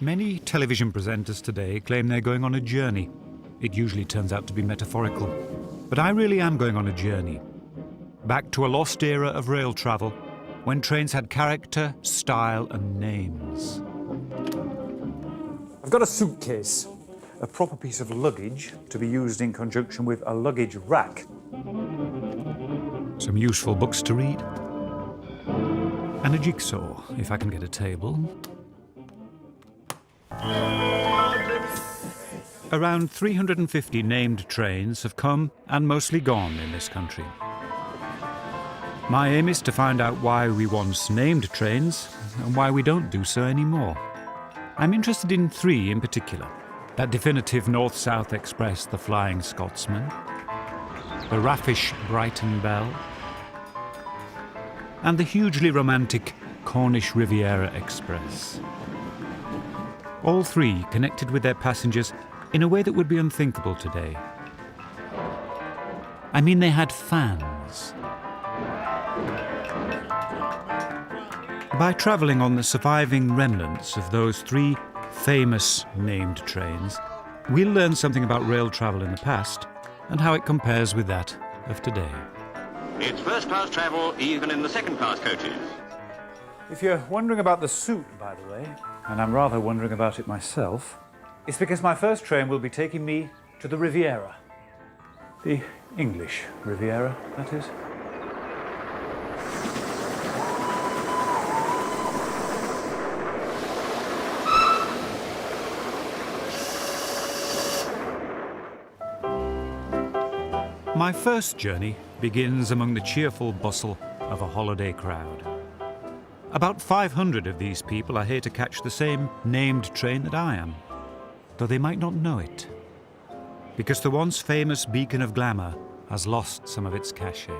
Many television presenters today claim they're going on a journey. It usually turns out to be metaphorical. But I really am going on a journey. Back to a lost era of rail travel, when trains had character, style and names. I've got a suitcase, a proper piece of luggage to be used in conjunction with a luggage rack. Some useful books to read. And a jigsaw, if I can get a table. Around 350 named trains have come and mostly gone in this country. My aim is to find out why we once named trains and why we don't do so anymore. I'm interested in three in particular. That definitive North-South Express, the Flying Scotsman, the raffish Brighton Belle, and the hugely romantic Cornish Riviera Express. All three connected with their passengers in a way that would be unthinkable today. I mean, they had fans. By travelling on the surviving remnants of those three famous named trains, we'll learn something about rail travel in the past and how it compares with that of today. It's first-class travel even in the second-class coaches. If you're wondering about the suit, by the way, and I'm rather wondering about it myself, it's because my first train will be taking me to the Riviera. The English Riviera, that is. My first journey begins among the cheerful bustle of a holiday crowd. About 500 of these people are here to catch the same named train that I am, though they might not know it, because the once famous beacon of glamour has lost some of its cachet.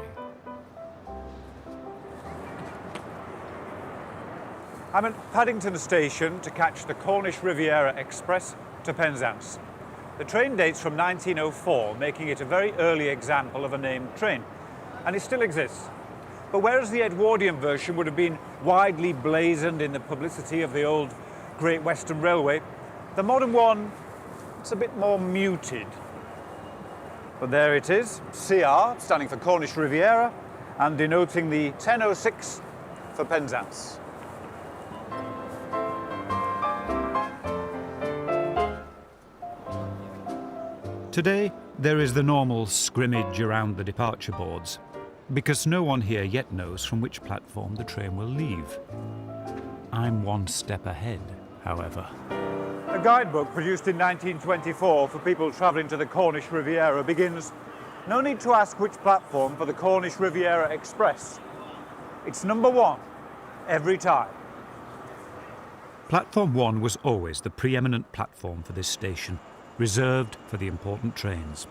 I'm at Paddington Station to catch the Cornish Riviera Express to Penzance. The train dates from 1904, making it a very early example of a named train, and it still exists. But whereas the Edwardian version would have been widely blazoned in the publicity of the old Great Western Railway, the modern one, it's a bit more muted. But there it is, CR, standing for Cornish Riviera, and denoting the 10:06 for Penzance. Today, there is the normal scrimmage around the departure boards, because no one here yet knows from which platform the train will leave. I'm one step ahead, however. A guidebook produced in 1924 for people travelling to the Cornish Riviera begins, "No need to ask which platform for the Cornish Riviera Express. It's number 1, every time." Platform 1 was always the preeminent platform for this station, reserved for the important trains.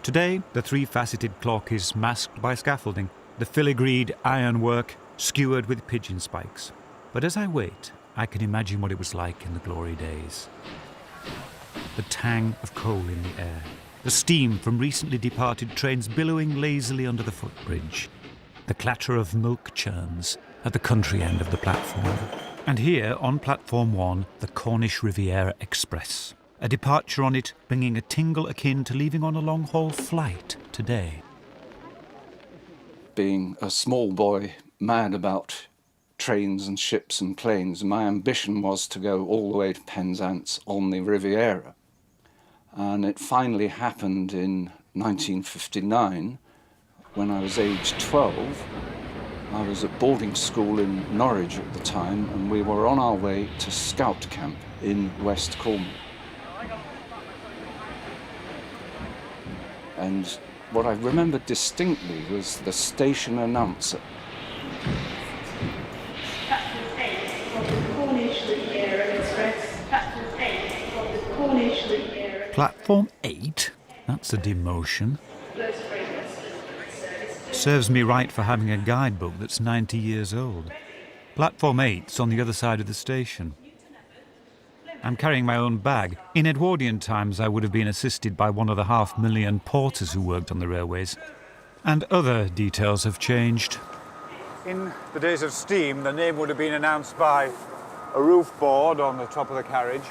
Today, the three-faceted clock is masked by scaffolding, the filigreed ironwork skewered with pigeon spikes. But as I wait, I can imagine what it was like in the glory days. The tang of coal in the air, the steam from recently departed trains billowing lazily under the footbridge, the clatter of milk churns at the country end of the platform. And here, on Platform 1, the Cornish Riviera Express. A departure on it bringing a tingle akin to leaving on a long-haul flight today. Being a small boy mad about trains and ships and planes, my ambition was to go all the way to Penzance on the Riviera. And it finally happened in 1959, when I was aged 12. I was at boarding school in Norwich at the time, and we were on our way to Scout Camp in West Cornwall. And what I remember distinctly was the station announcer. Platform 8 of the Cornish Riviera Express. Platform 8 of the Cornish Riviera. Platform 8? That's a demotion. Serves me right for having a guidebook that's 90 years old. Platform 8's on the other side of the station. I'm carrying my own bag. In Edwardian times, I would have been assisted by one of the 500,000 porters who worked on the railways. And other details have changed. In the days of steam, the name would have been announced by a roof board on the top of the carriage.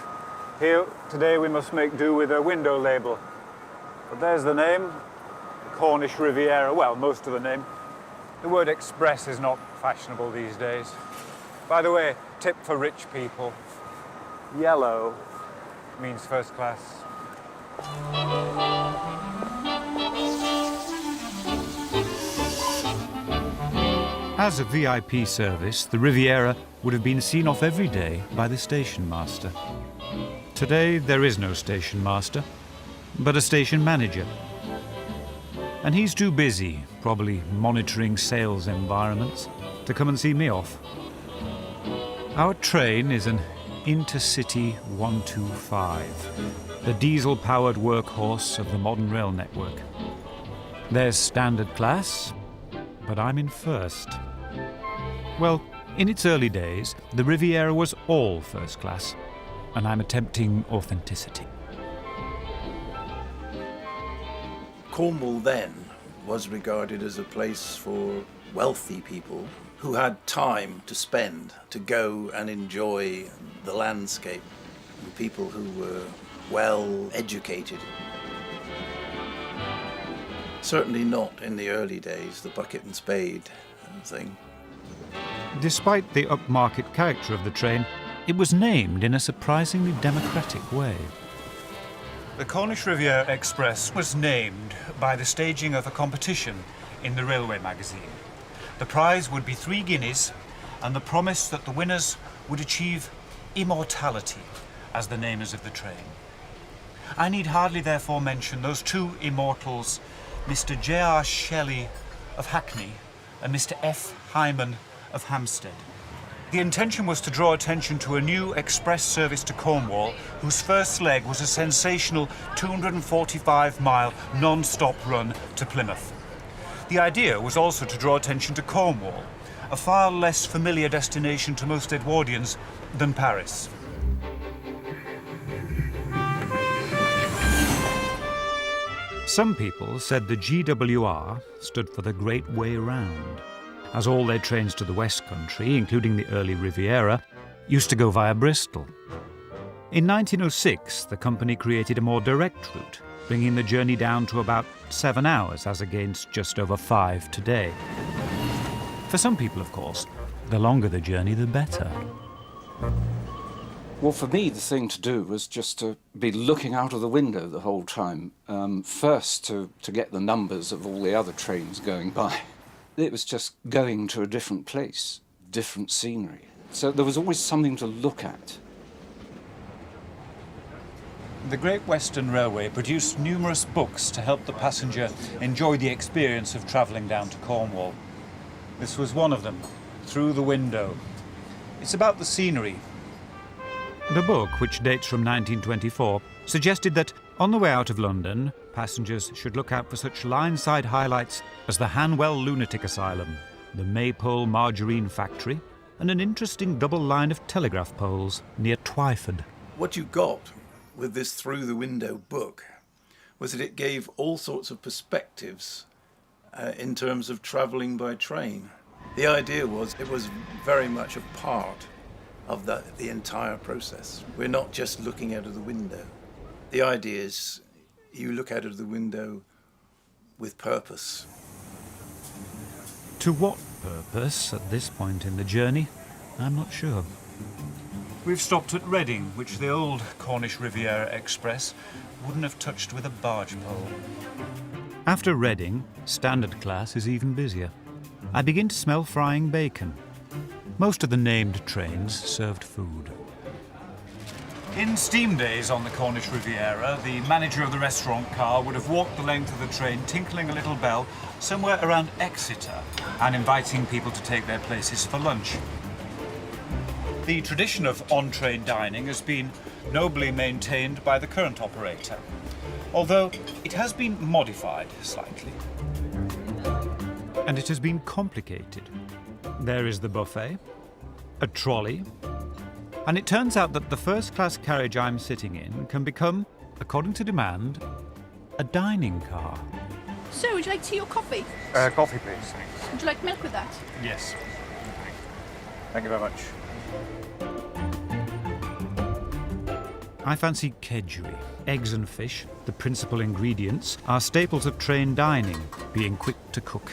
Here, today we must make do with a window label. But there's the name, Cornish Riviera, well, most of the name. The word express is not fashionable these days. By the way, tip for rich people, yellow means first class. As a VIP service, the Riviera would have been seen off every day by the station master. Today, there is no station master, but a station manager. And he's too busy, probably monitoring sales environments, to come and see me off. Our train is an Intercity 125, the diesel-powered workhorse of the modern rail network. There's standard class, but I'm in first. Well, in its early days, the Riviera was all first class, and I'm attempting authenticity. Cornwall then was regarded as a place for wealthy people who had time to spend, to go and enjoy the landscape, and people who were well educated. Certainly not in the early days, the bucket and spade thing. Despite the upmarket character of the train, it was named in a surprisingly democratic way. The Cornish Riviera Express was named by the staging of a competition in the Railway magazine. The prize would be 3 guineas and the promise that the winners would achieve immortality as the namers of the train. I need hardly therefore mention those 2 immortals, Mr. J.R. Shelley of Hackney and Mr. F. Hyman of Hampstead. The intention was to draw attention to a new express service to Cornwall, whose first leg was a sensational 245-mile non-stop run to Plymouth. The idea was also to draw attention to Cornwall, a far less familiar destination to most Edwardians than Paris. Some people said the GWR stood for the Great Way Round, as all their trains to the West Country, including the early Riviera, used to go via Bristol. In 1906, the company created a more direct route, bringing the journey down to about 7 hours, as against just over 5 today. For some people, of course, the longer the journey, the better. Well, for me, the thing to do was just to be looking out of the window the whole time. First, to get the numbers of all the other trains going by. It was just going to a different place, different scenery. So there was always something to look at. The Great Western Railway produced numerous books to help the passenger enjoy the experience of travelling down to Cornwall. This was one of them, Through the Window. It's about the scenery. The book, which dates from 1924, suggested that on the way out of London, passengers should look out for such line-side highlights as the Hanwell Lunatic Asylum, the Maypole Margarine Factory, and an interesting double line of telegraph poles near Twyford. What you got with this Through the Window book was that it gave all sorts of perspectives in terms of travelling by train. The idea was it was very much a part of the entire process. We're not just looking out of the window. The idea is you look out of the window with purpose. To what purpose at this point in the journey, I'm not sure. We've stopped at Reading, which the old Cornish Riviera Express wouldn't have touched with a barge pole. After Reading, standard class is even busier. I begin to smell frying bacon. Most of the named trains served food. In steam days on the Cornish Riviera, the manager of the restaurant car would have walked the length of the train, tinkling a little bell somewhere around Exeter and inviting people to take their places for lunch. The tradition of on-train dining has been nobly maintained by the current operator, although it has been modified slightly. And it has been complicated. There is the buffet, a trolley, and it turns out that the first-class carriage I'm sitting in can become, according to demand, a dining car. So, would you like tea or coffee? Coffee, please. Would you like milk with that? Yes. Thank you very much. I fancy kedgeree. Eggs and fish, the principal ingredients, are staples of train dining, being quick to cook.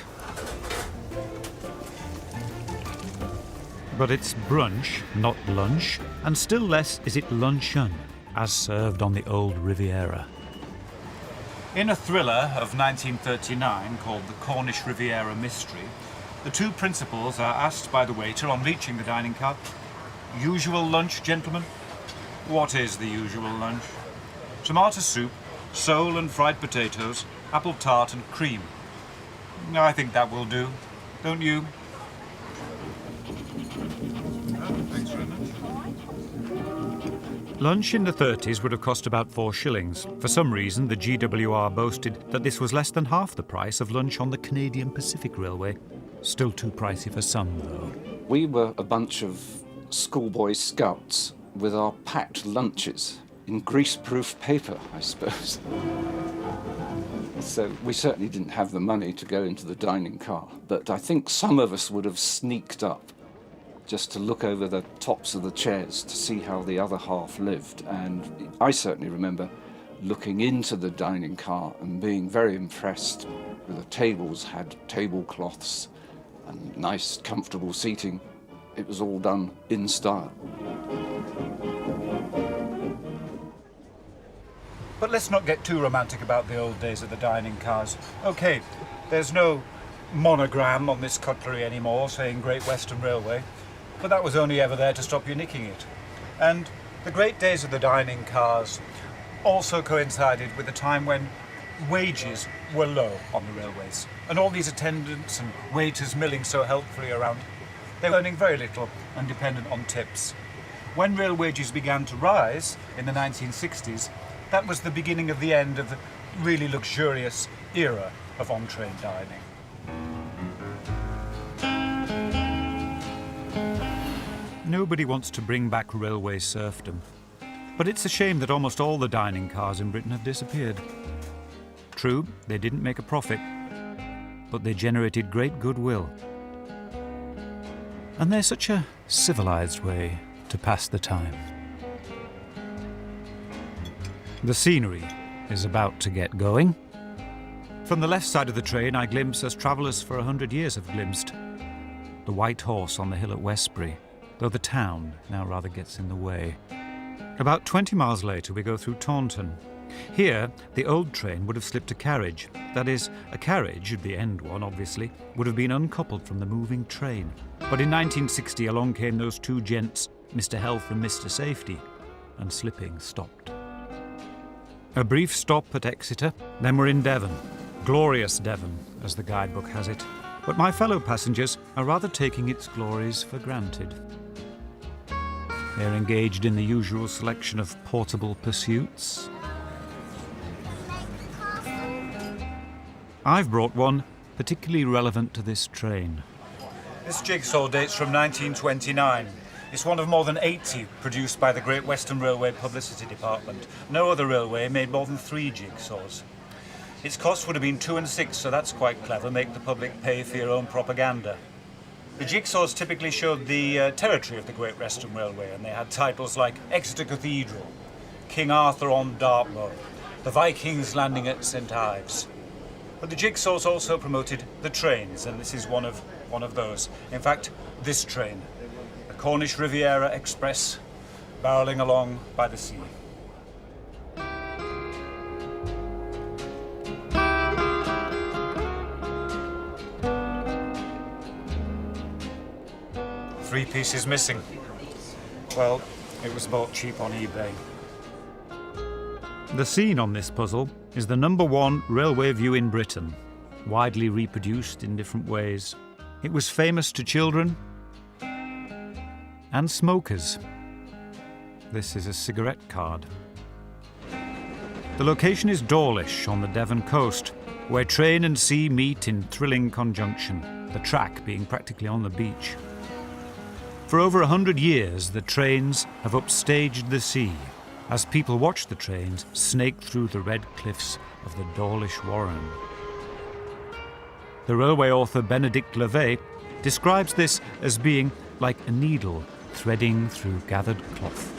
But it's brunch, not lunch, and still less is it luncheon, as served on the old Riviera. In a thriller of 1939 called The Cornish Riviera Mystery, the two principals are asked by the waiter on reaching the dining car, "Usual lunch, gentlemen?" What is the usual lunch? Tomato soup, sole and fried potatoes, apple tart and cream. I think that will do, don't you? Thanks very much. Lunch in the 30s would have cost about 4 shillings. For some reason, the GWR boasted that this was less than half the price of lunch on the Canadian Pacific Railway. Still too pricey for some, though. We were a bunch of schoolboy scouts with our packed lunches in greaseproof paper, I suppose. So we certainly didn't have the money to go into the dining car, but I think some of us would have sneaked up just to look over the tops of the chairs to see how the other half lived. And I certainly remember looking into the dining car and being very impressed. The tables had tablecloths and nice, comfortable seating. It was all done in style. But let's not get too romantic about the old days of the dining cars. OK, there's no monogram on this cutlery anymore saying Great Western Railway, but that was only ever there to stop you nicking it. And the great days of the dining cars also coincided with a time when wages were low on the railways, and all these attendants and waiters milling so helpfully around, they were earning very little and dependent on tips. When rail wages began to rise in the 1960s, that was the beginning of the end of the really luxurious era of on-train dining. Nobody wants to bring back railway serfdom, but it's a shame that almost all the dining cars in Britain have disappeared. True, they didn't make a profit, but they generated great goodwill. And they're such a civilized way to pass the time. The scenery is about to get going. From the left side of the train I glimpse as travellers for 100 years have glimpsed the White Horse on the hill at Westbury, though the town now rather gets in the way. About 20 miles later we go through Taunton. Here, the old train would have slipped a carriage. That is, a carriage, the end one obviously, would have been uncoupled from the moving train. But in 1960 along came those two gents, Mr. Health and Mr. Safety, and slipping stopped. A brief stop at Exeter, then we're in Devon. Glorious Devon, as the guidebook has it. But my fellow passengers are rather taking its glories for granted. They're engaged in the usual selection of portable pursuits. I've brought one particularly relevant to this train. This jigsaw dates from 1929. It's one of more than 80 produced by the Great Western Railway Publicity Department. No other railway made more than 3 jigsaws. Its cost would have been 2 and 6, so that's quite clever. Make the public pay for your own propaganda. The jigsaws typically showed the territory of the Great Western Railway, and they had titles like Exeter Cathedral, King Arthur on Dartmoor, the Vikings landing at St. Ives. But the jigsaws also promoted the trains, and this is one of those. In fact, this train, the Cornish Riviera Express, barreling along by the sea. Three pieces missing. Well, it was bought cheap on eBay. The scene on this puzzle is the #1 railway view in Britain, widely reproduced in different ways. It was famous to children and smokers. This is a cigarette card. The location is Dawlish on the Devon coast, where train and sea meet in thrilling conjunction, the track being practically on the beach. For over 100 years, the trains have upstaged the sea as people watch the trains snake through the red cliffs of the Dawlish Warren. The railway author Benedict Levay describes this as being like a needle threading through gathered cloth.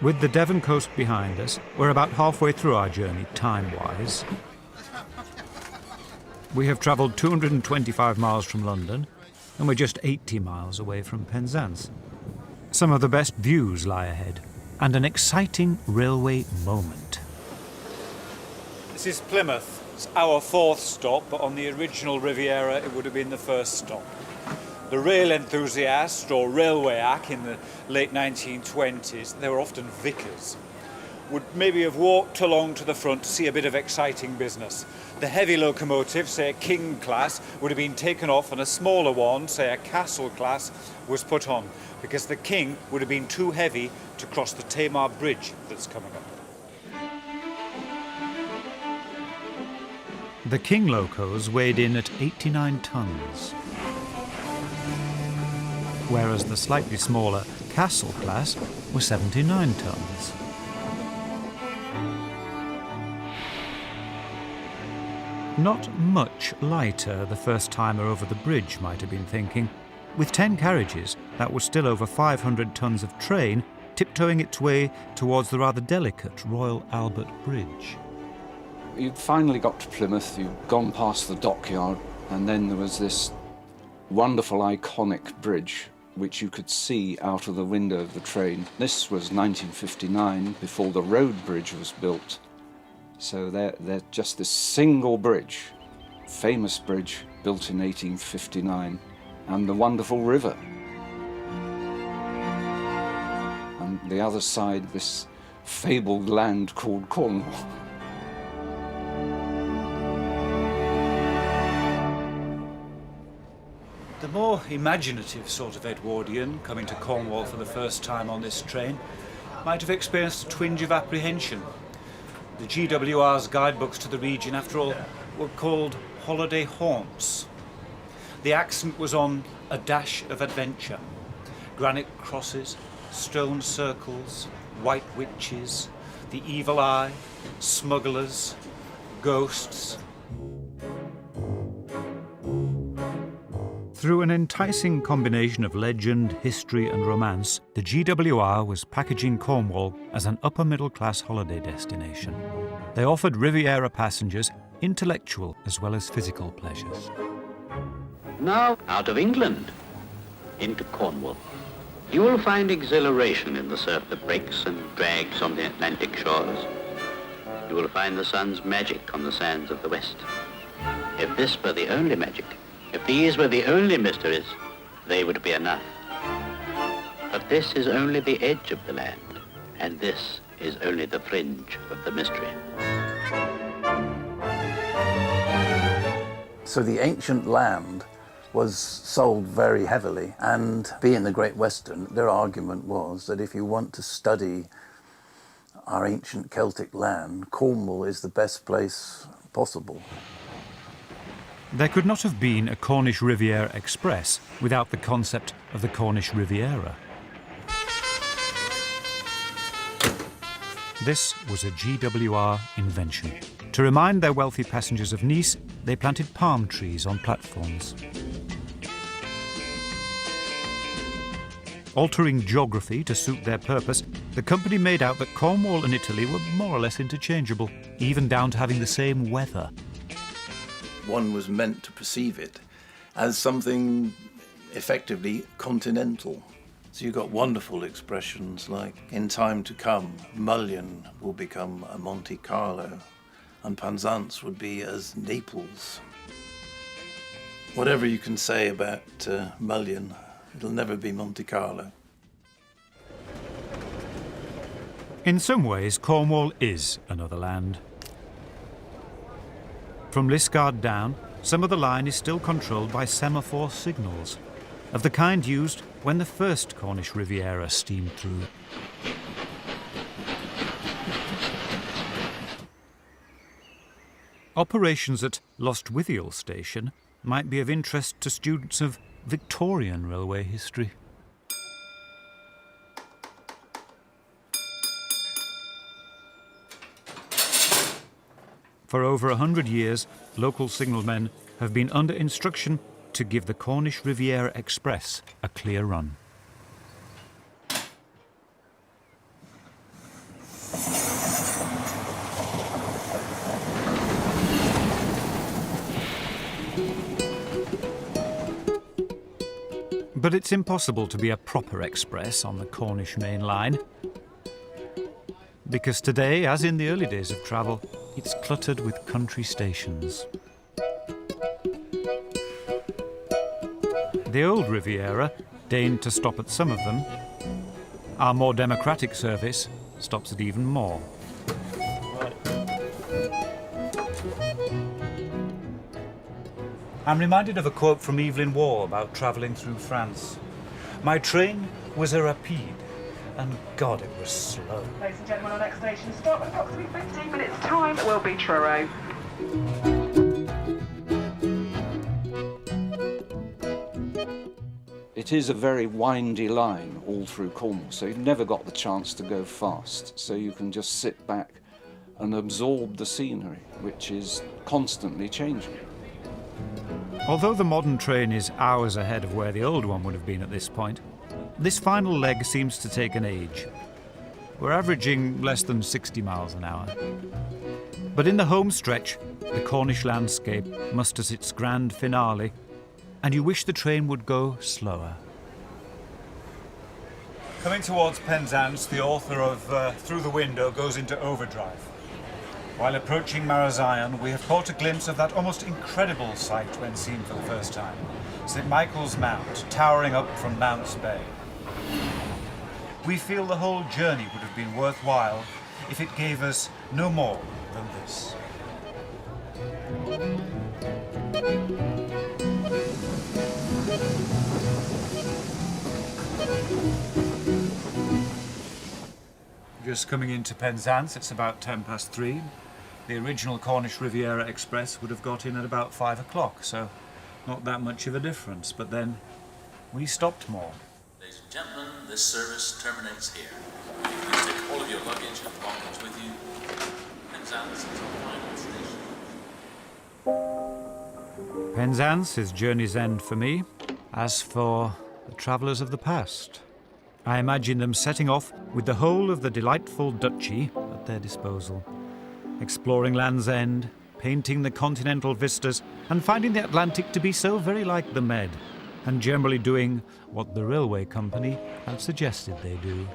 With the Devon coast behind us, we're about halfway through our journey time-wise. We have travelled 225 miles from London, and we're just 80 miles away from Penzance. Some of the best views lie ahead, and an exciting railway moment. This is Plymouth. It's our fourth stop, but on the original Riviera it would have been the first stop. The rail enthusiast or railway act in the late 1920s, they were often vicars, would maybe have walked along to the front to see a bit of exciting business. The heavy locomotive, say a King class, would have been taken off and a smaller one, say a Castle class, was put on because the King would have been too heavy to cross the Tamar Bridge that's coming up. The King locos weighed in at 89 tons, whereas the slightly smaller Castle class was 79 tons. Not much lighter, the first-timer over the bridge might have been thinking. With 10 carriages, that was still over 500 tons of train tiptoeing its way towards the rather delicate Royal Albert Bridge. You'd finally got to Plymouth, you'd gone past the dockyard, and then there was this wonderful, iconic bridge which you could see out of the window of the train. This was 1959, before the road bridge was built. So they're just this single bridge, famous bridge built in 1859, and the wonderful river. And the other side, this fabled land called Cornwall. The more imaginative sort of Edwardian, coming to Cornwall for the first time on this train, might have experienced a twinge of apprehension. The GWR's guidebooks to the region, after all, were called holiday haunts. The accent was on a dash of adventure. Granite crosses, stone circles, white witches, the evil eye, smugglers, ghosts. Through an enticing combination of legend, history and romance, the GWR was packaging Cornwall as an upper-middle-class holiday destination. They offered Riviera passengers intellectual as well as physical pleasures. Now, out of England, into Cornwall. You will find exhilaration in the surf that breaks and drags on the Atlantic shores. You will find the sun's magic on the sands of the west. If this were the only magic, if these were the only mysteries, they would be enough. But this is only the edge of the land, and this is only the fringe of the mystery. So the ancient land was sold very heavily, and being the Great Western, their argument was that if you want to study our ancient Celtic land, Cornwall is the best place possible. There could not have been a Cornish Riviera Express without the concept of the Cornish Riviera. This was a GWR invention. To remind their wealthy passengers of Nice, they planted palm trees on platforms. Altering geography to suit their purpose, the company made out that Cornwall and Italy were more or less interchangeable, even down to having the same weather. One was meant to perceive it as something effectively continental. So you've got wonderful expressions like, in time to come, Mullion will become a Monte Carlo, and Penzance would be as Naples. Whatever you can say about Mullion, it'll never be Monte Carlo. In some ways, Cornwall is another land. From Liskeard down, some of the line is still controlled by semaphore signals, of the kind used when the first Cornish Riviera steamed through. Operations at Lostwithiel Station might be of interest to students of Victorian railway history. For over 100 years, local signalmen have been under instruction to give the Cornish Riviera Express a clear run. But it's impossible to be a proper express on the Cornish main line, because today, as in the early days of travel, it's cluttered with country stations. The old Riviera deigned to stop at some of them. Our more democratic service stops at even more. I'm reminded of a quote from Evelyn Waugh about travelling through France. My train was a rapide, and God, it was slow. Ladies and gentlemen, our next station stop in approximately 15 minutes' time will be Truro. It is a very windy line all through Cornwall, so you've never got the chance to go fast. So you can just sit back and absorb the scenery, which is constantly changing. Although the modern train is hours ahead of where the old one would have been at this point, this final leg seems to take an age. We're averaging less than 60 miles an hour. But in the home stretch, the Cornish landscape musters its grand finale, and you wish the train would go slower. Coming towards Penzance, the author of Through the Window goes into overdrive. While approaching Marazion, we have caught a glimpse of that almost incredible sight when seen for the first time. St. Michael's Mount, towering up from Mounts Bay. We feel the whole journey would have been worthwhile if it gave us no more than this. Just coming into Penzance, it's about 3:10. The original Cornish Riviera Express would have got in at about 5 o'clock, so not that much of a difference, but then we stopped more. Ladies and gentlemen, this service terminates here. Please take all of your luggage and belongings with you. Penzance is our final station. Penzance is journey's end for me. As for the travellers of the past, I imagine them setting off with the whole of the delightful duchy at their disposal, exploring Land's End, painting the continental vistas, and finding the Atlantic to be so very like the Med, and generally doing what the railway company have suggested they do.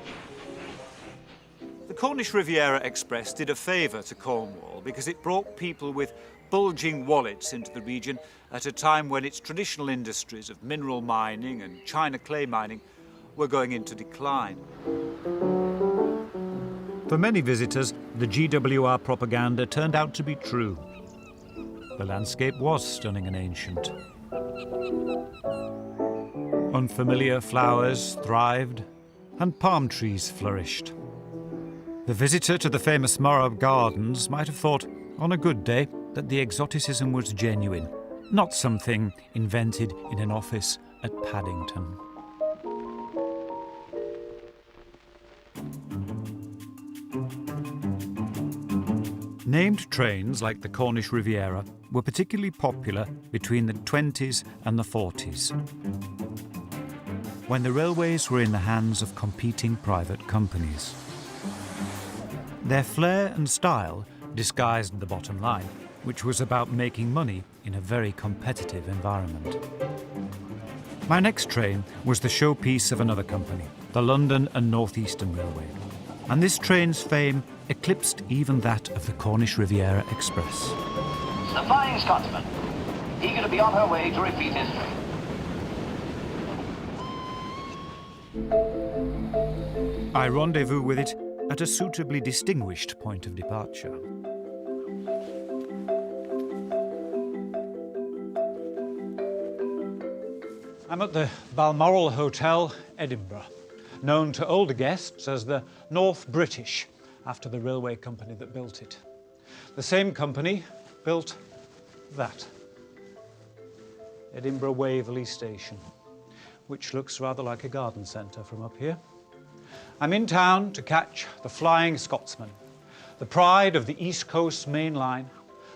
The Cornish Riviera Express did a favour to Cornwall because it brought people with bulging wallets into the region at a time when its traditional industries of mineral mining and china clay mining were going into decline. For many visitors, the GWR propaganda turned out to be true. The landscape was stunning and ancient. Unfamiliar flowers thrived, and palm trees flourished. The visitor to the famous Morab Gardens might have thought, on a good day, that the exoticism was genuine, not something invented in an office at Paddington. Named trains like the Cornish Riviera were particularly popular between the 20s and the 40s, when the railways were in the hands of competing private companies. Their flair and style disguised the bottom line, which was about making money in a very competitive environment. My next train was the showpiece of another company, the London and North Eastern Railway, and this train's fame eclipsed even that of the Cornish Riviera Express. The Flying Scotsman, eager to be on her way to repeat history. I rendezvous with it at a suitably distinguished point of departure. I'm at the Balmoral Hotel, Edinburgh, known to older guests as the North British, after the railway company that built it. The same company built that, Edinburgh Waverley Station, which looks rather like a garden centre from up here. I'm in town to catch the Flying Scotsman, the pride of the East Coast Main Line,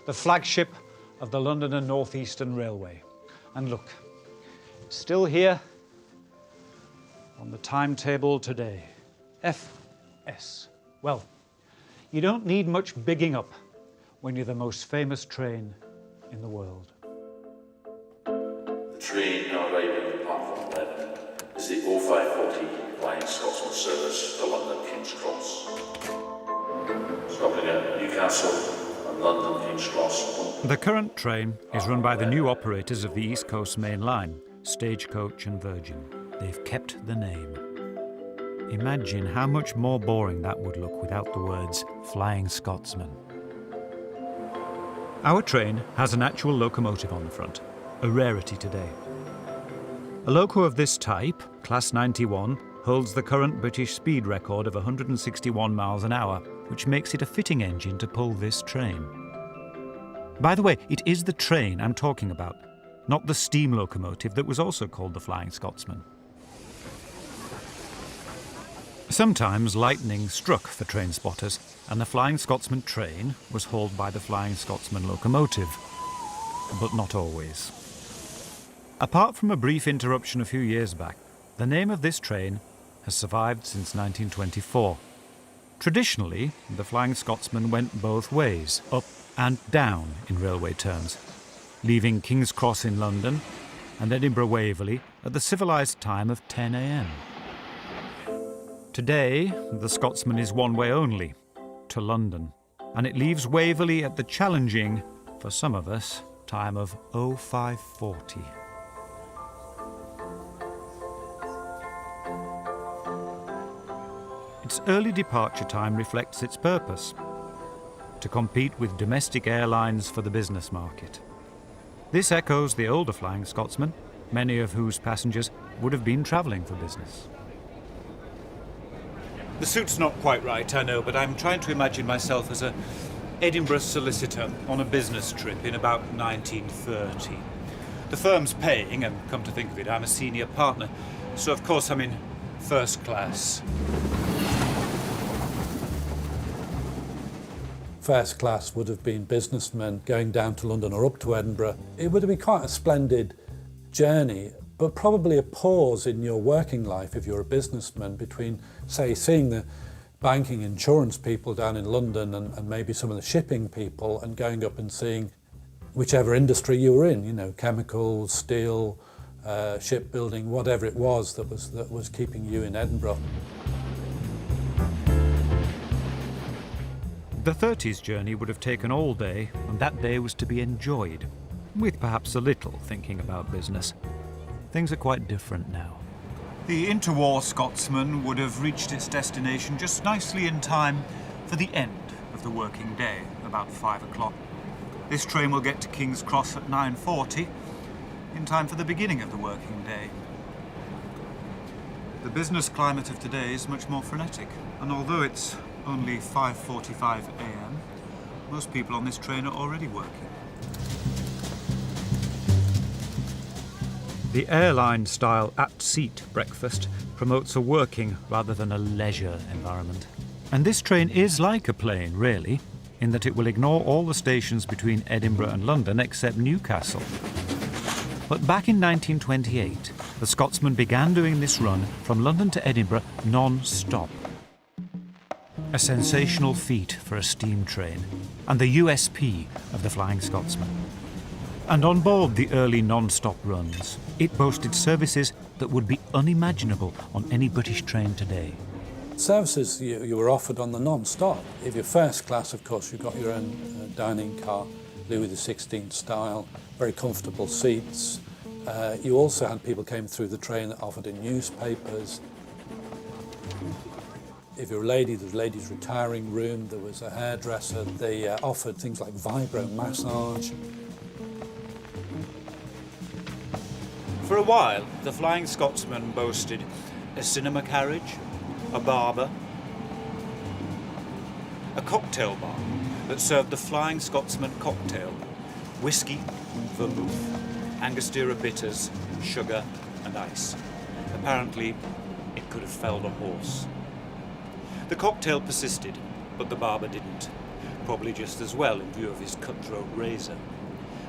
the flagship of the London and North Eastern Railway. And look, it's still here on the timetable today. FS. Well, you don't need much bigging up when you're the most famous train in the world. The train now arriving at platform 11. Flying Scotsman service to London King's Cross. Stopping at Newcastle and London King's Cross. The current train is run by the new operators of the East Coast Main Line, Stagecoach and Virgin. They've kept the name. Imagine how much more boring that would look without the words Flying Scotsman. Our train has an actual locomotive on the front, a rarity today. A loco of this type, Class 91, holds the current British speed record of 161 miles an hour, which makes it a fitting engine to pull this train. By the way, it is the train I'm talking about, not the steam locomotive that was also called the Flying Scotsman. Sometimes lightning struck for train spotters, and the Flying Scotsman train was hauled by the Flying Scotsman locomotive, but not always. Apart from a brief interruption a few years back, the name of this train has survived since 1924. Traditionally, the Flying Scotsman went both ways, up and down in railway terms, leaving King's Cross in London and Edinburgh Waverley at the civilised time of 10 a.m. Today, the Scotsman is one way only, to London, and it leaves Waverley at the challenging, for some of us, time of 0540. Its early departure time reflects its purpose: to compete with domestic airlines for the business market. This echoes the older Flying Scotsman, many of whose passengers would have been travelling for business. The suit's not quite right, I know, but I'm trying to imagine myself as a Edinburgh solicitor on a business trip in about 1930. The firm's paying, and come to think of it, I'm a senior partner, so of course I'm in first class. First class would have been businessmen going down to London or up to Edinburgh. It would have been quite a splendid journey, but probably a pause in your working life if you're a businessman between, say, seeing the banking insurance people down in London and maybe some of the shipping people, and going up and seeing whichever industry you were in, you know, chemicals, steel, shipbuilding, whatever it was that was keeping you in Edinburgh. The 30s journey would have taken all day, and that day was to be enjoyed, with perhaps a little thinking about business. Things are quite different now. The interwar Scotsman would have reached its destination just nicely in time for the end of the working day, about 5 o'clock. This train will get to King's Cross at 9:40, in time for the beginning of the working day. The business climate of today is much more frenetic, and although it's only 5:45 a.m, most people on this train are already working. The airline-style at-seat breakfast promotes a working rather than a leisure environment. And this train is like a plane, really, in that it will ignore all the stations between Edinburgh and London except Newcastle. But back in 1928, the Scotsman began doing this run from London to Edinburgh non-stop. A sensational feat for a steam train, and the USP of the Flying Scotsman. And on board the early non-stop runs, it boasted services that would be unimaginable on any British train today. Services you were offered on the non-stop. If you're first class, of course, you've got your own dining car, Louis XVI style, very comfortable seats. You also had people came through the train that offered in newspapers. If you're a lady, there was a ladies' retiring room, there was a hairdresser. They offered things like vibro massage. For a while, the Flying Scotsman boasted a cinema carriage, a barber, a cocktail bar that served the Flying Scotsman cocktail, whiskey, vermouth, Angostura bitters, sugar and ice. Apparently, it could have felled a horse. The cocktail persisted, but the barber didn't, probably just as well in view of his cutthroat razor.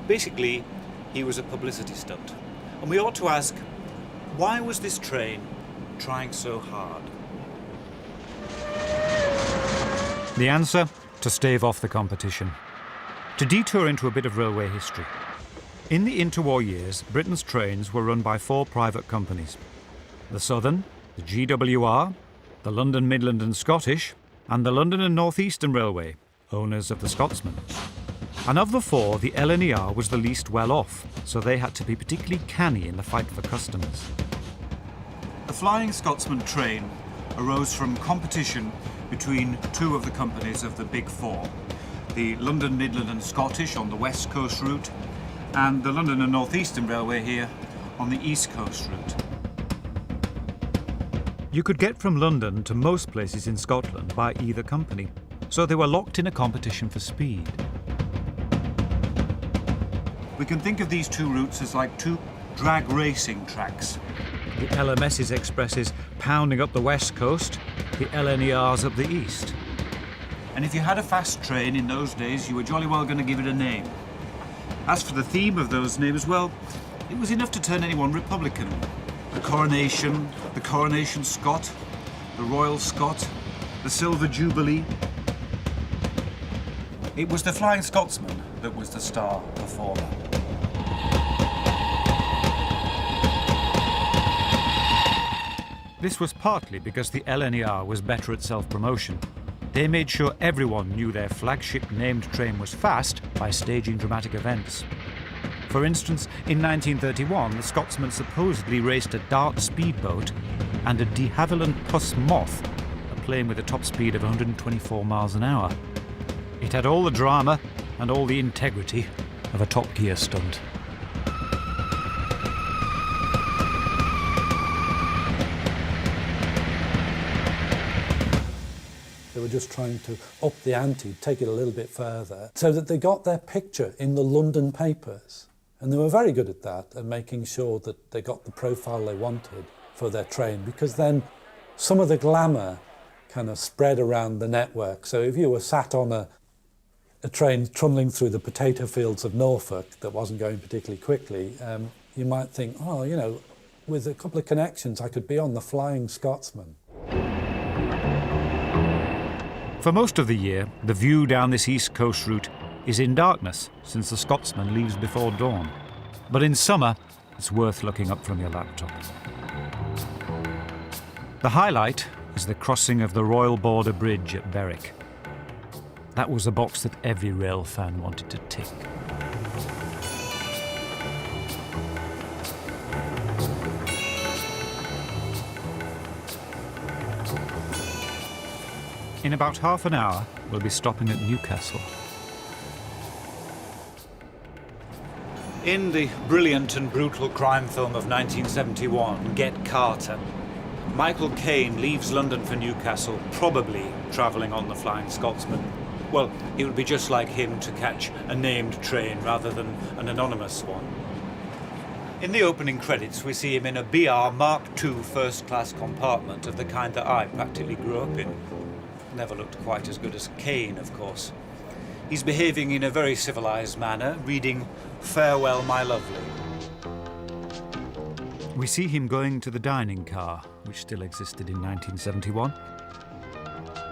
Basically, he was a publicity stunt. And we ought to ask, why was this train trying so hard? The answer? To stave off the competition. To detour into a bit of railway history. In the interwar years, Britain's trains were run by 4 private companies: the Southern, the GWR, the London Midland and Scottish, and the London and North Eastern Railway, owners of the Scotsman. And of the four, the LNER was the least well off, so they had to be particularly canny in the fight for customers. The Flying Scotsman train arose from competition between two of the companies of the Big Four, the London Midland and Scottish on the West Coast route, and the London and North Eastern Railway here on the East Coast route. You could get from London to most places in Scotland by either company, so they were locked in a competition for speed. We can think of these two routes as like two drag racing tracks. The LMS's expresses pounding up the west coast, the LNERs up the east. And if you had a fast train in those days, you were jolly well going to give it a name. As for the theme of those names, well, it was enough to turn anyone Republican. The Coronation Scot, the Royal Scot, the Silver Jubilee. It was the Flying Scotsman that was the star performer. This was partly because the LNER was better at self-promotion. They made sure everyone knew their flagship named train was fast by staging dramatic events. For instance, in 1931, the Scotsman supposedly raced a Dart speedboat and a de Havilland Puss Moth, a plane with a top speed of 124 miles an hour. It had all the drama and all the integrity of a Top Gear stunt. They were just trying to up the ante, take it a little bit further, so that they got their picture in the London papers. And they were very good at that, and making sure that they got the profile they wanted for their train, because then some of the glamour kind of spread around the network. So if you were sat on a train trundling through the potato fields of Norfolk that wasn't going particularly quickly, you might think, oh, you know, with a couple of connections, I could be on the Flying Scotsman. For most of the year, the view down this East Coast route is in darkness, since the Scotsman leaves before dawn. But in summer, it's worth looking up from your laptop. The highlight is the crossing of the Royal Border Bridge at Berwick. That was a box that every rail fan wanted to tick. In about half an hour, we'll be stopping at Newcastle. In the brilliant and brutal crime film of 1971, Get Carter, Michael Caine leaves London for Newcastle, probably travelling on the Flying Scotsman. Well, it would be just like him to catch a named train rather than an anonymous one. In the opening credits, we see him in a BR Mark II first-class compartment of the kind that I practically grew up in. Never looked quite as good as Caine, of course. He's behaving in a very civilised manner, reading Farewell, My Lovely. We see him going to the dining car, which still existed in 1971.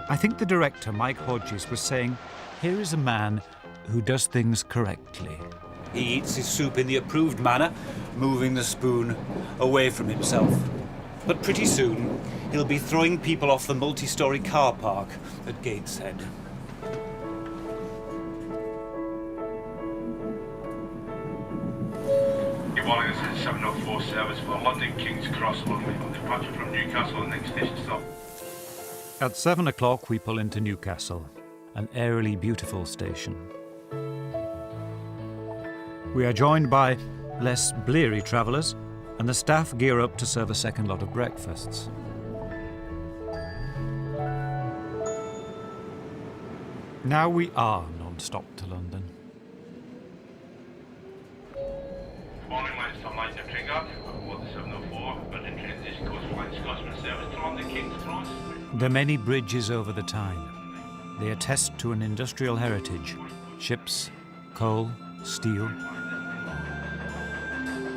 I think the director, Mike Hodges, was saying, here is a man who does things correctly. He eats his soup in the approved manner, moving the spoon away from himself. But pretty soon, he'll be throwing people off the multi-storey car park at Gateshead. Good morning, this is 704 service for London King's Cross only, on departure from Newcastle, the next station stop. At 7 o'clock, we pull into Newcastle, an airily beautiful station. We are joined by less bleary travellers, and the staff gear up to serve a second lot of breakfasts. Now we are non-stop to London. Morning, lights on Light of Trigger, aboard the 704, Brighton trains East Coast Flying Scotsman service to London King's Cross. The many bridges over the Tyne. They attest to an industrial heritage. Ships, coal, steel.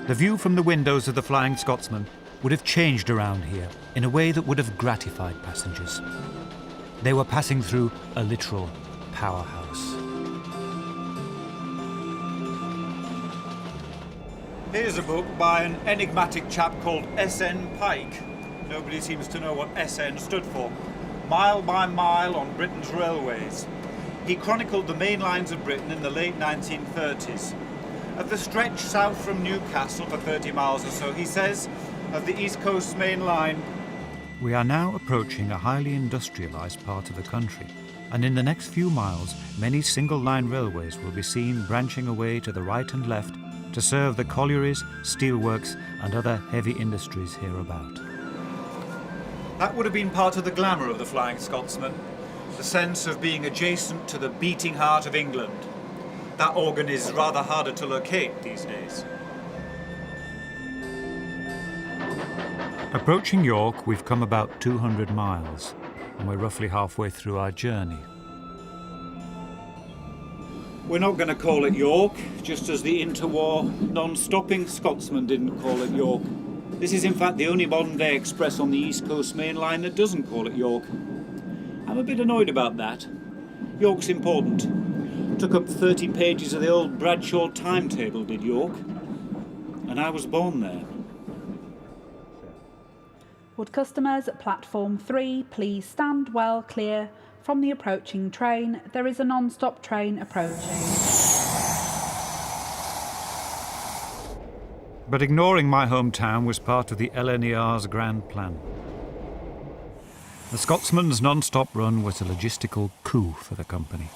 The view from the windows of the Flying Scotsman would have changed around here in a way that would have gratified passengers. They were passing through a literal powerhouse. Here's a book by an enigmatic chap called S.N. Pike. Nobody seems to know what SN stood for. Mile by Mile on Britain's Railways. He chronicled the main lines of Britain in the late 1930s. Of the stretch south from Newcastle for 30 miles or so, he says, of the East Coast main line. We are now approaching a highly industrialised part of the country, and in the next few miles, many single-line railways will be seen branching away to the right and left to serve the collieries, steelworks and other heavy industries hereabout. That would have been part of the glamour of the Flying Scotsman, the sense of being adjacent to the beating heart of England. That organ is rather harder to locate these days. Approaching York, we've come about 200 miles, and we're roughly halfway through our journey. We're not going to call it York, just as the interwar non-stopping Scotsman didn't call it York. This is in fact the only modern-day express on the East Coast main line that doesn't call it York. I'm a bit annoyed about that. York's important. Took up 30 pages of the old Bradshaw timetable, did York. And I was born there. Would customers at platform 3 please stand well clear from the approaching train? There is a non-stop train approaching. But ignoring my hometown was part of the LNER's grand plan. The Scotsman's non-stop run was a logistical coup for the company.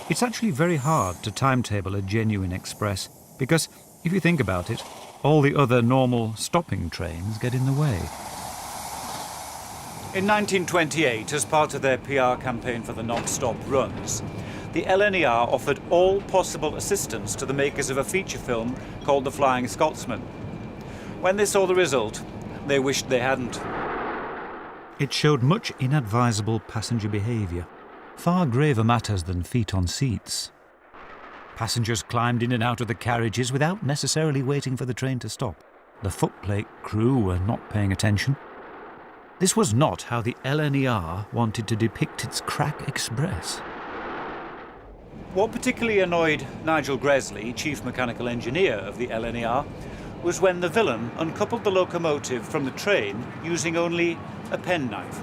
It's actually very hard to timetable a genuine express because, if you think about it, all the other normal stopping trains get in the way. In 1928, as part of their PR campaign for the non-stop runs, the LNER offered all possible assistance to the makers of a feature film called The Flying Scotsman. When they saw the result, they wished they hadn't. It showed much inadvisable passenger behaviour, far graver matters than feet on seats. Passengers climbed in and out of the carriages without necessarily waiting for the train to stop. The footplate crew were not paying attention. This was not how the LNER wanted to depict its crack express. What particularly annoyed Nigel Gresley, chief mechanical engineer of the LNER, was when the villain uncoupled the locomotive from the train using only a penknife.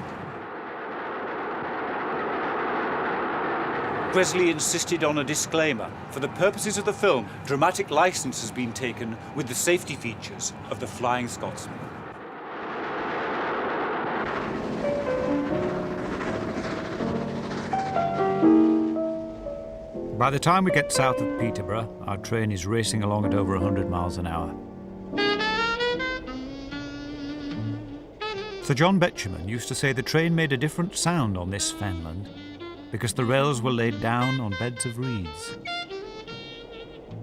Gresley insisted on a disclaimer. For the purposes of the film, dramatic license has been taken with the safety features of the Flying Scotsman. By the time we get south of Peterborough, our train is racing along at over 100 miles an hour. Sir John Betjeman used to say the train made a different sound on this fenland because the rails were laid down on beds of reeds.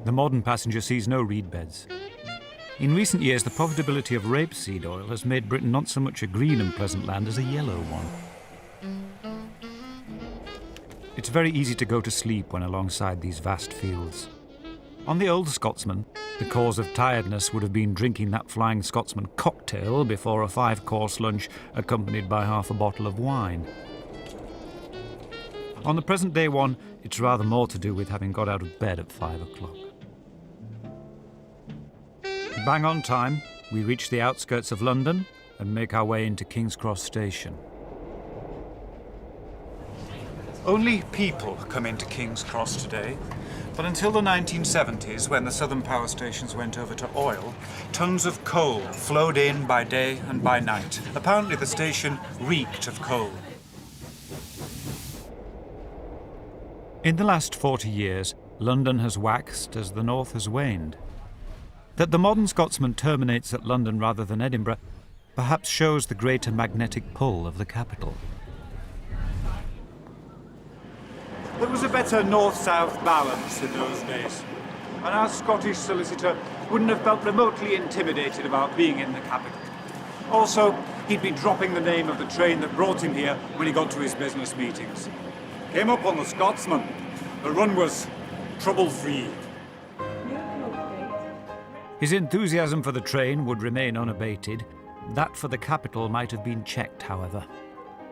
The modern passenger sees no reed beds. In recent years, the profitability of rapeseed oil has made Britain not so much a green and pleasant land as a yellow one. It's very easy to go to sleep when alongside these vast fields. On the old Scotsman, the cause of tiredness would have been drinking that Flying Scotsman cocktail before a 5-course lunch accompanied by half a bottle of wine. On the present-day one, it's rather more to do with having got out of bed at 5 o'clock. Bang on time, we reach the outskirts of London and make our way into King's Cross Station. Only people come into King's Cross today, but until the 1970s, when the southern power stations went over to oil, tons of coal flowed in by day and by night. Apparently the station reeked of coal. In the last 40 years, London has waxed as the north has waned. That the modern Scotsman terminates at London rather than Edinburgh perhaps shows the greater magnetic pull of the capital. There was a better north-south balance in those days, and our Scottish solicitor wouldn't have felt remotely intimidated about being in the capital. Also, he'd be dropping the name of the train that brought him here when he got to his business meetings. Came up on the Scotsman. The run was trouble-free. His enthusiasm for the train would remain unabated. That for the capital might have been checked, however,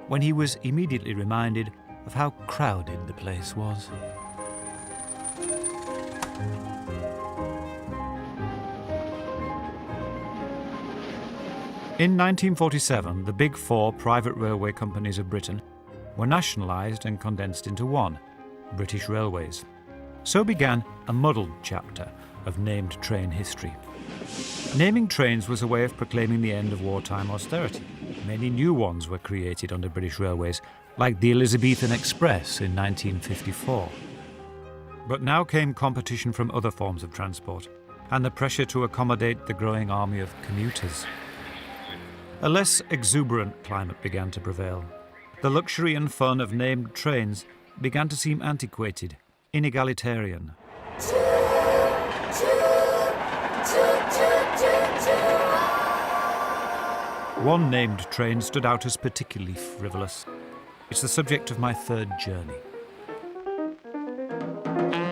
when he was immediately reminded of how crowded the place was. In 1947, the big four private railway companies of Britain were nationalised and condensed into one, British Railways. So began a muddled chapter of named train history. Naming trains was a way of proclaiming the end of wartime austerity. Many new ones were created under British Railways, like the Elizabethan Express in 1954. But now came competition from other forms of transport, and the pressure to accommodate the growing army of commuters. A less exuberant climate began to prevail. The luxury and fun of named trains began to seem antiquated, inegalitarian. One named train stood out as particularly frivolous. It's the subject of my third journey.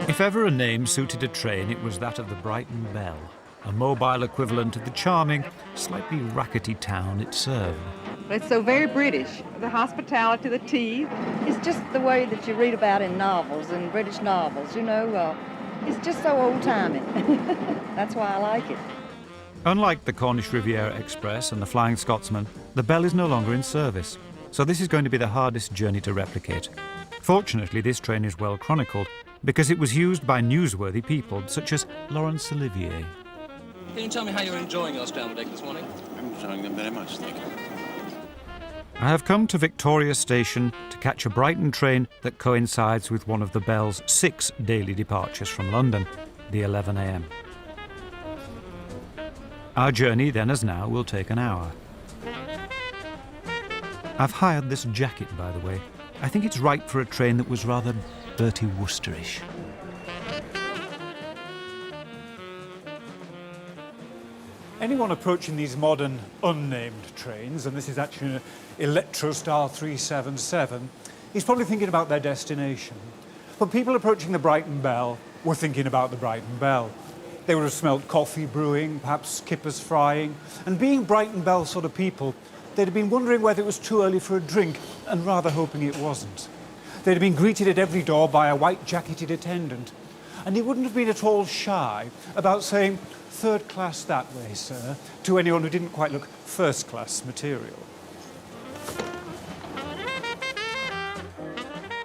If ever a name suited a train, it was that of the Brighton Belle, a mobile equivalent of the charming, slightly rackety town it served. It's so very British. The hospitality, the tea. It's just the way that you read about in novels, in British novels, you know. It's just so old-timey. That's why I like it. Unlike the Cornish Riviera Express and the Flying Scotsman, the Belle is no longer in service, so this is going to be the hardest journey to replicate. Fortunately, this train is well chronicled because it was used by newsworthy people such as Laurence Olivier. Can you tell me how you're enjoying your scrambled egg this morning? I'm enjoying them very much, thank you. I have come to Victoria Station to catch a Brighton train that coincides with one of the Belle's 6 daily departures from London, the 11 a.m. Our journey, then as now, will take an hour. I've hired this jacket, by the way. I think it's right for a train that was rather Bertie Woosterish. Anyone approaching these modern unnamed trains, and this is actually an Electrostar 377, is probably thinking about their destination. But people approaching the Brighton Belle were thinking about the Brighton Belle. They would have smelt coffee brewing, perhaps kippers frying, and being Brighton Belle sort of people, they'd have been wondering whether it was too early for a drink, and rather hoping it wasn't. They'd have been greeted at every door by a white-jacketed attendant, and they wouldn't have been at all shy about saying, "Third class that way, sir," to anyone who didn't quite look first-class material.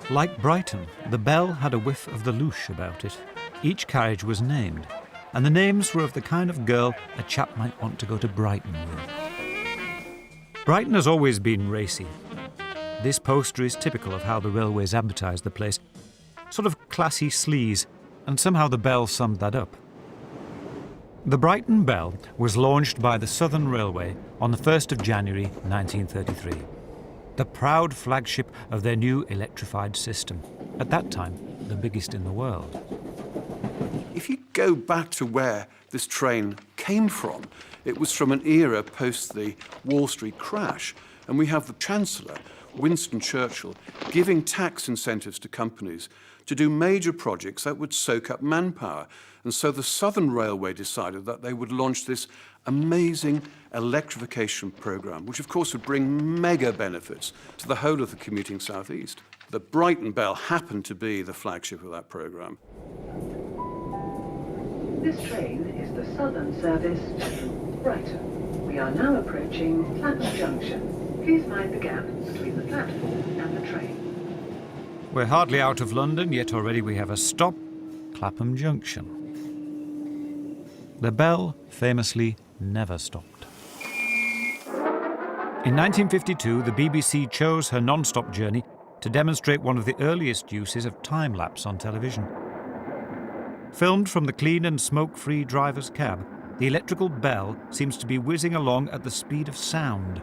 Like Brighton, the Belle had a whiff of the louche about it. Each carriage was named, and the names were of the kind of girl a chap might want to go to Brighton with. Brighton has always been racy. This poster is typical of how the railways advertised the place. Sort of classy sleaze, and somehow the Belle summed that up. The Brighton Belle was launched by the Southern Railway on the 1st of January 1933. The proud flagship of their new electrified system, at that time the biggest in the world. If you go back to where this train came from, it was from an era post the Wall Street crash, and we have the Chancellor, Winston Churchill, giving tax incentives to companies to do major projects that would soak up manpower. And so the Southern Railway decided that they would launch this amazing electrification program, which of course would bring mega benefits to the whole of the commuting southeast. The Brighton Belle happened to be the flagship of that program. This train is the southern service to Brighton. We are now approaching Clapham Junction. Please mind the gap between the platform and the train. We're hardly out of London, yet already we have a stop, Clapham Junction. The Belle famously never stopped. In 1952, the BBC chose her non-stop journey to demonstrate one of the earliest uses of time-lapse on television. Filmed from the clean and smoke-free driver's cab, the electrical Belle seems to be whizzing along at the speed of sound.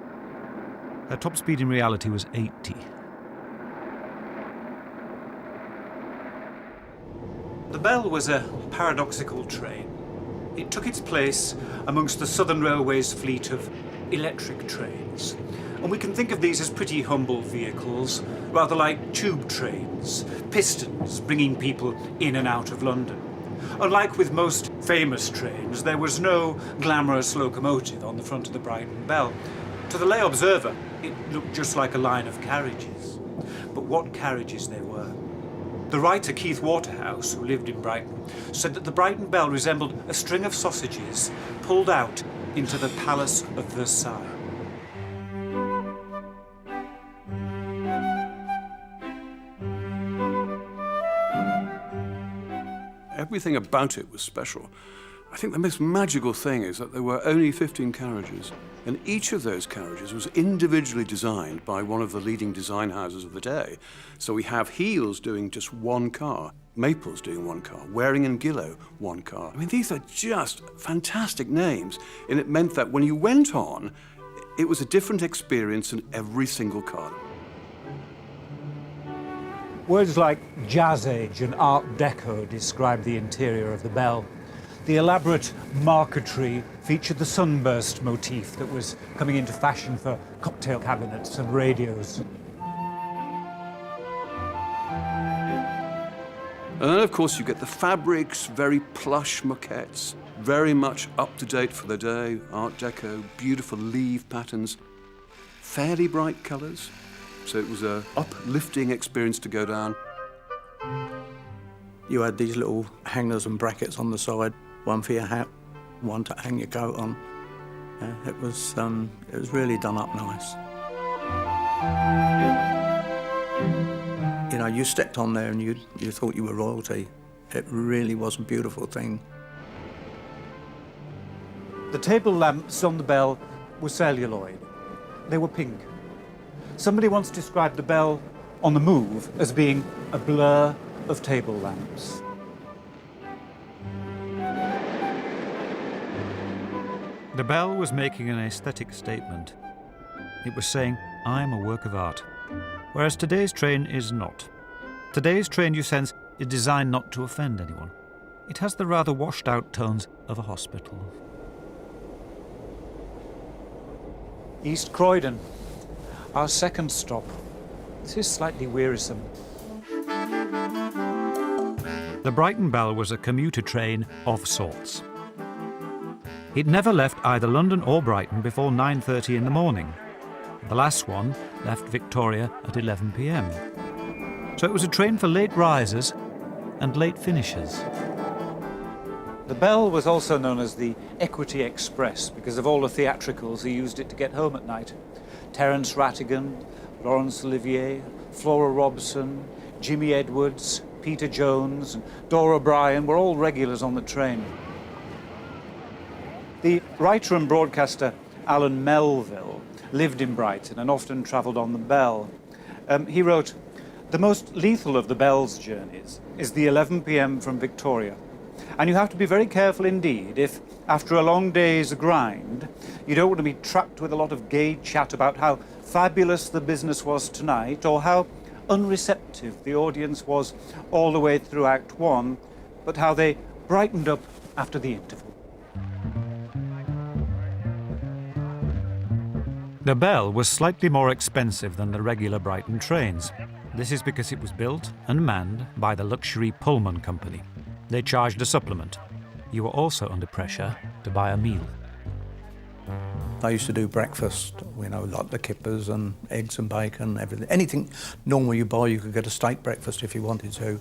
Her top speed in reality was 80. The Belle was a paradoxical train. It took its place amongst the Southern Railway's fleet of electric trains. And we can think of these as pretty humble vehicles, rather like tube trains, pistons bringing people in and out of London. Unlike with most famous trains, there was no glamorous locomotive on the front of the Brighton Belle. To the lay observer, it looked just like a line of carriages. But what carriages they were. The writer Keith Waterhouse, who lived in Brighton, said that the Brighton Belle resembled a string of sausages pulled out into the Palace of Versailles. Everything about it was special. I think the most magical thing is that there were only 15 carriages, and each of those carriages was individually designed by one of the leading design houses of the day. So we have Heels doing just one car, Maples doing one car, Waring and Gillow one car. I mean, these are just fantastic names, and it meant that when you went on, it was a different experience in every single car. Words like Jazz Age and Art Deco describe the interior of the Belle. The elaborate marquetry featured the sunburst motif that was coming into fashion for cocktail cabinets and radios. And then, of course, you get the fabrics, very plush moquettes, very much up to date for the day, Art Deco, beautiful leaf patterns, fairly bright colours. So it was an uplifting experience to go down. You had these little hangers and brackets on the side, one for your hat, one to hang your coat on. Yeah, it was really done up nice. You know, you stepped on there and you thought you were royalty. It really was a beautiful thing. The table lamps on the Belle were celluloid. They were pink. Somebody once described the Belle on the move as being a blur of table lamps. The Belle was making an aesthetic statement. It was saying, I'm a work of art. Whereas today's train is not. Today's train, you sense, is designed not to offend anyone. It has the rather washed-out tones of a hospital. East Croydon, our second stop. This is slightly wearisome. The Brighton Belle was a commuter train of sorts. It never left either London or Brighton before 9:30 in the morning. The last one left Victoria at 11 p.m. So it was a train for late risers and late finishers. The Belle was also known as the Equity Express because of all the theatricals who used it to get home at night. Terence Rattigan, Laurence Olivier, Flora Robson, Jimmy Edwards, Peter Jones and Dora Bryan were all regulars on the train. The writer and broadcaster Alan Melville lived in Brighton and often travelled on the Belle. He wrote, "The most lethal of the Belle's journeys is the 11 p.m. from Victoria. And you have to be very careful indeed if, after a long day's grind, you don't want to be trapped with a lot of gay chat about how fabulous the business was tonight or how unreceptive the audience was all the way through Act 1, but how they brightened up after the interval." The Belle was slightly more expensive than the regular Brighton trains. This is because it was built and manned by the luxury Pullman company. They charged a supplement. You were also under pressure to buy a meal. They used to do breakfast, you know, like the kippers and eggs and bacon, everything. Anything normal you buy, you could get a steak breakfast if you wanted to.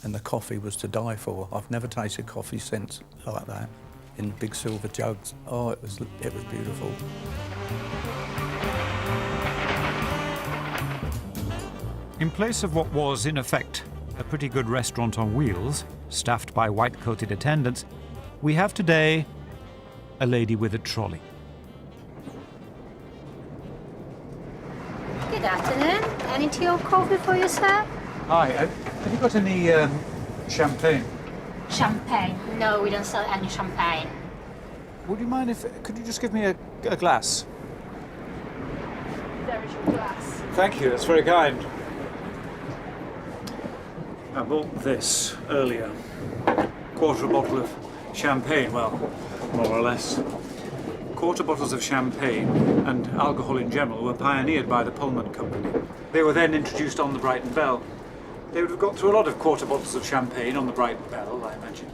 And the coffee was to die for. I've never tasted coffee since like that, in big silver jugs. Oh, it was beautiful. In place of what was, in effect, a pretty good restaurant on wheels, staffed by white-coated attendants, we have today a lady with a trolley. Good afternoon. Any tea or coffee for you, sir? Hi, have you got any champagne? Champagne? No, we don't sell any champagne. Would you mind could you just give me a glass? There is your glass. Thank you, that's very kind. I bought this earlier. Quarter a bottle of champagne, well, more or less. Quarter bottles of champagne and alcohol in general were pioneered by the Pullman company. They were then introduced on the Brighton Belle. They would have got through a lot of quarter bottles of champagne on the Brighton Belle, I imagine.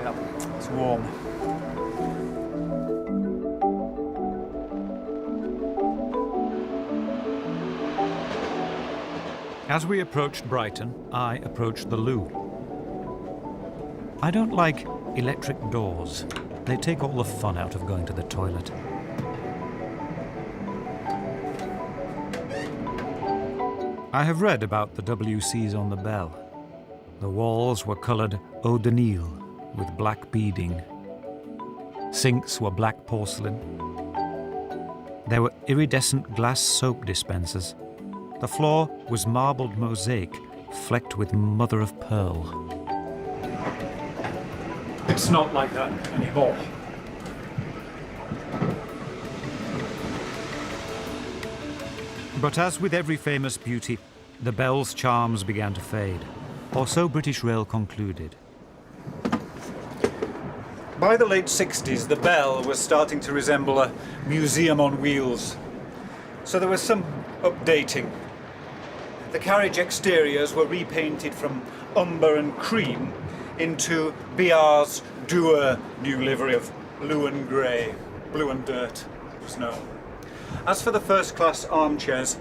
Yeah, it's warm. As we approached Brighton, I approached the loo. I don't like electric doors. They take all the fun out of going to the toilet. I have read about the WCs on the Belle. The walls were coloured eau de Nil with black beading. Sinks were black porcelain. There were iridescent glass soap dispensers. The floor was marbled mosaic flecked with mother of pearl. It's not like that anymore. But as with every famous beauty, the Belle's charms began to fade, or so British Rail concluded. By the late 60s, the Belle was starting to resemble a museum on wheels. So there was some updating. The carriage exteriors were repainted from umber and cream into BR's dour new livery of blue and grey, blue and dirt, snow. As for the first-class armchairs,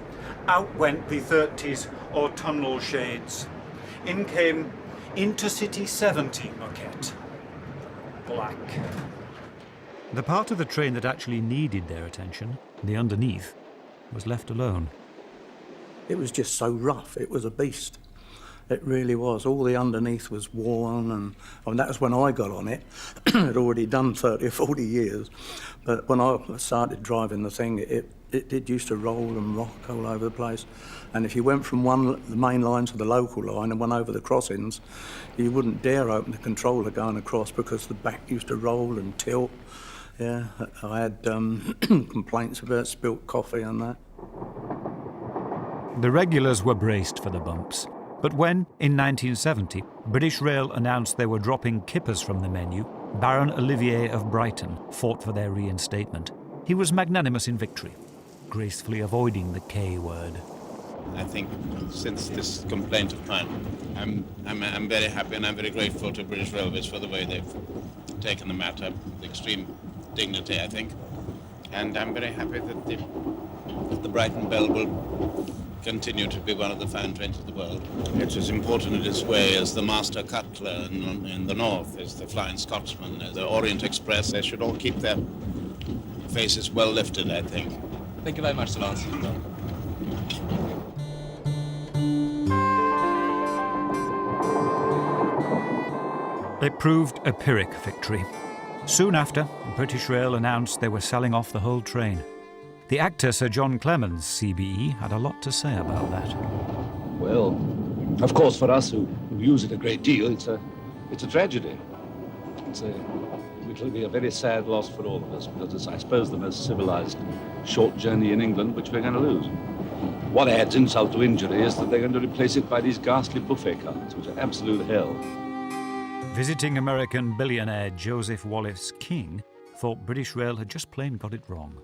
out went the 30s autumnal shades. In came Intercity 70 moquette. Black. The part of the train that actually needed their attention, the underneath, was left alone. It was just so rough. It was a beast. It really was. All the underneath was worn, and I mean, that was when I got on it. I'd already done 30 or 40 years. But when I started driving the thing, it used to roll and rock all over the place. And if you went from the main line to the local line and went over the crossings, you wouldn't dare open the controller going across because the back used to roll and tilt. Yeah, I had complaints about spilt coffee and that. The regulars were braced for the bumps. But when, in 1970, British Rail announced they were dropping kippers from the menu, Baron Olivier of Brighton fought for their reinstatement. He was magnanimous in victory, gracefully avoiding the K word. I think since this complaint of mine, I'm very happy and I'm very grateful to British Railways for the way they've taken the matter with extreme dignity, I think. And I'm very happy that the Brighton Belle will continue to be one of the fine trains of the world. It's as important in its way as the Master Cutler in the north, as the Flying Scotsman, as the Orient Express. They should all keep their faces well lifted, I think. Thank you very much, Sir Lance. It proved a Pyrrhic victory. Soon after, British Rail announced they were selling off the whole train. The actor Sir John Clemens, CBE, had a lot to say about that. Well, of course, for us who use it a great deal, it's a tragedy. It'll be a very sad loss for all of us, because it's, I suppose, the most civilized short journey in England which we're going to lose. What adds insult to injury is that they're going to replace it by these ghastly buffet cars, which are absolute hell. Visiting American billionaire Joseph Wallace King thought British Rail had just plain got it wrong.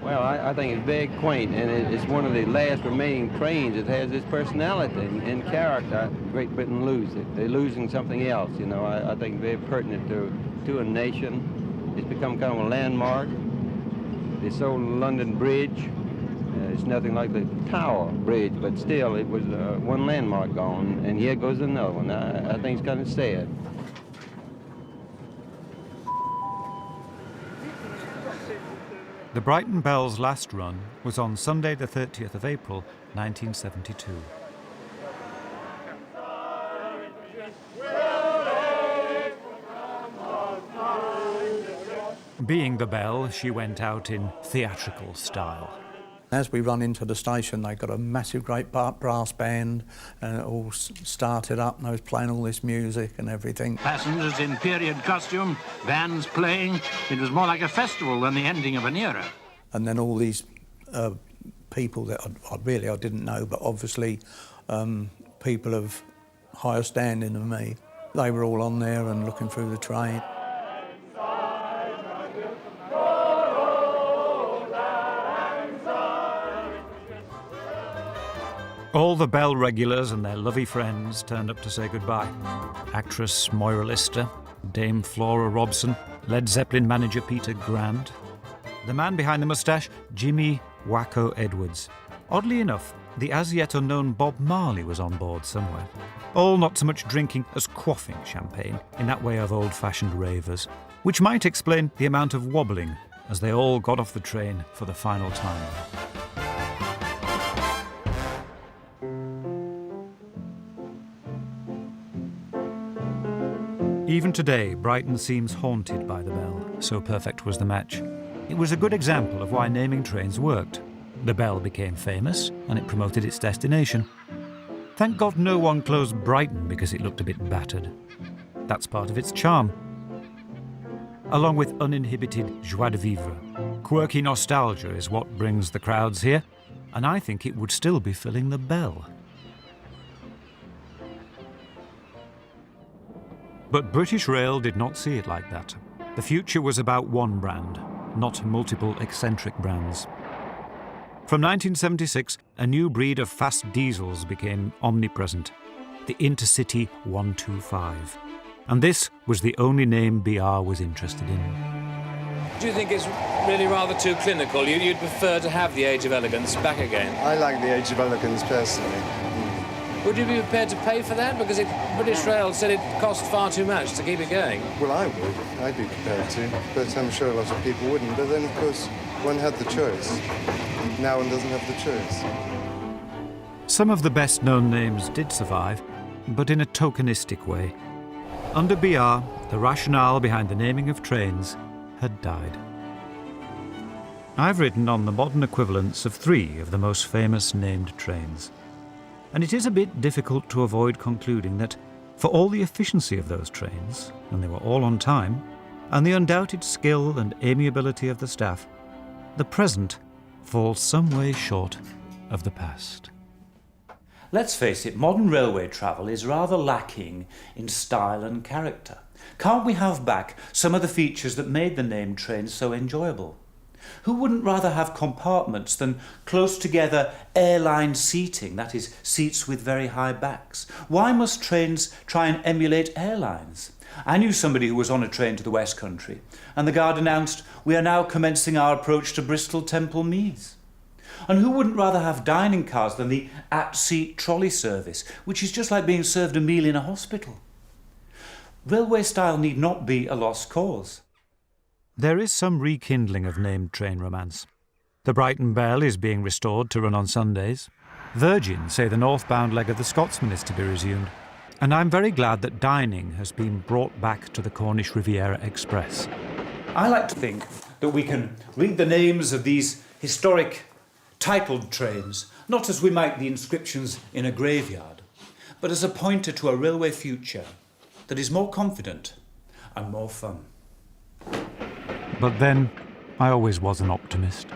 Well, I think it's very quaint, and it's one of the last remaining trains that has its personality and character. Great Britain lose it. They're losing something else, you know. I think very pertinent to a nation. It's become kind of a landmark. They sold London Bridge. It's nothing like the Tower Bridge, but still, it was one landmark gone, and here goes another one. I think it's kind of sad. The Brighton Belle's last run was on Sunday the 30th of April, 1972. Being the Belle, she went out in theatrical style. As we run into the station, they got a massive, great brass band, and it all started up, and they was playing all this music and everything. Passengers in period costume, bands playing. It was more like a festival than the ending of an era. And then all these people that I didn't know, but obviously people of higher standing than me, they were all on there and looking through the train. All the Belle regulars and their lovey friends turned up to say goodbye. Actress Moira Lister, Dame Flora Robson, Led Zeppelin manager Peter Grant, the man behind the moustache, Jimmy Wacko Edwards. Oddly enough, the as yet unknown Bob Marley was on board somewhere. All not so much drinking as quaffing champagne in that way of old-fashioned ravers, which might explain the amount of wobbling as they all got off the train for the final time. Even today, Brighton seems haunted by the Belle, so perfect was the match. It was a good example of why naming trains worked. The Belle became famous, and it promoted its destination. Thank God no one closed Brighton because it looked a bit battered. That's part of its charm. Along with uninhibited joie de vivre, quirky nostalgia is what brings the crowds here, and I think it would still be filling the Belle. But British Rail did not see it like that. The future was about one brand, not multiple eccentric brands. From 1976, a new breed of fast diesels became omnipresent, the Intercity 125. And this was the only name BR was interested in. Do you think it's really rather too clinical? You'd prefer to have the Age of Elegance back again? I like the Age of Elegance personally. Would you be prepared to pay for that? Because British Rail said it cost far too much to keep it going. Well, I would. I'd be prepared to, but I'm sure a lot of people wouldn't. But then, of course, one had the choice. Now one doesn't have the choice. Some of the best-known names did survive, but in a tokenistic way. Under BR, the rationale behind the naming of trains had died. I've written on the modern equivalents of 3 of the most famous named trains. And it is a bit difficult to avoid concluding that, for all the efficiency of those trains, and they were all on time, and the undoubted skill and amiability of the staff, the present falls some way short of the past. Let's face it, modern railway travel is rather lacking in style and character. Can't we have back some of the features that made the named trains so enjoyable? Who wouldn't rather have compartments than close together airline seating, that is, seats with very high backs? Why must trains try and emulate airlines? I knew somebody who was on a train to the West Country, and the guard announced, "We are now commencing our approach to Bristol Temple Meads." And who wouldn't rather have dining cars than the at-seat trolley service, which is just like being served a meal in a hospital? Railway style need not be a lost cause. There is some rekindling of named train romance. The Brighton Belle is being restored to run on Sundays. Virgin say the northbound leg of the Scotsman is to be resumed. And I'm very glad that dining has been brought back to the Cornish Riviera Express. I like to think that we can read the names of these historic titled trains, not as we might the inscriptions in a graveyard, but as a pointer to a railway future that is more confident and more fun. But then, I always was an optimist.